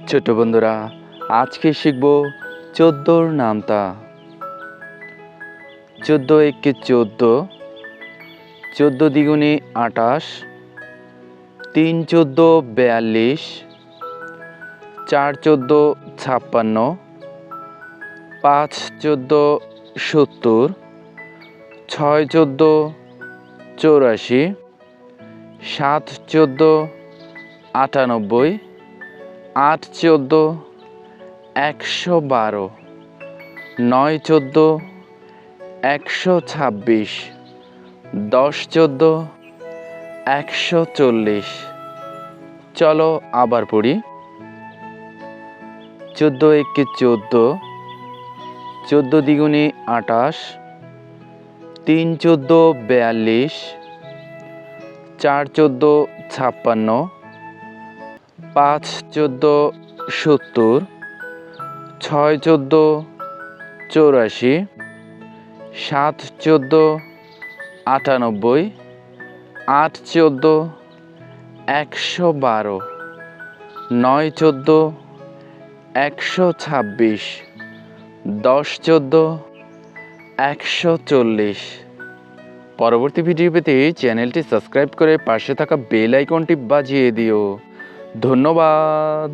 ছোট বন্ধুরা, আজকে শিখব 14র নামতা। 14 একে 14, 14 দ্বিগুণে 28, 3 14 42, 4 14 56, 5 14 70, 6 14 84, 7 14 98, 8 14 112, 9 14 126, 10 14 140। চলো আবার পড়ি। 14 একে 14, 14 দ্বিগুণে 28, 3 14 42, 4 14 56, 5 14 70, 6 14 84, 7 14 98, 8 14 112, 9 14 126, 10 14 140। পরবর্তী ভিডিও পেতে চ্যানেলটি সাবস্ক্রাইব করে পাশে থাকা বেল আইকনটি বাজিয়ে দিও। ধন্যবাদ।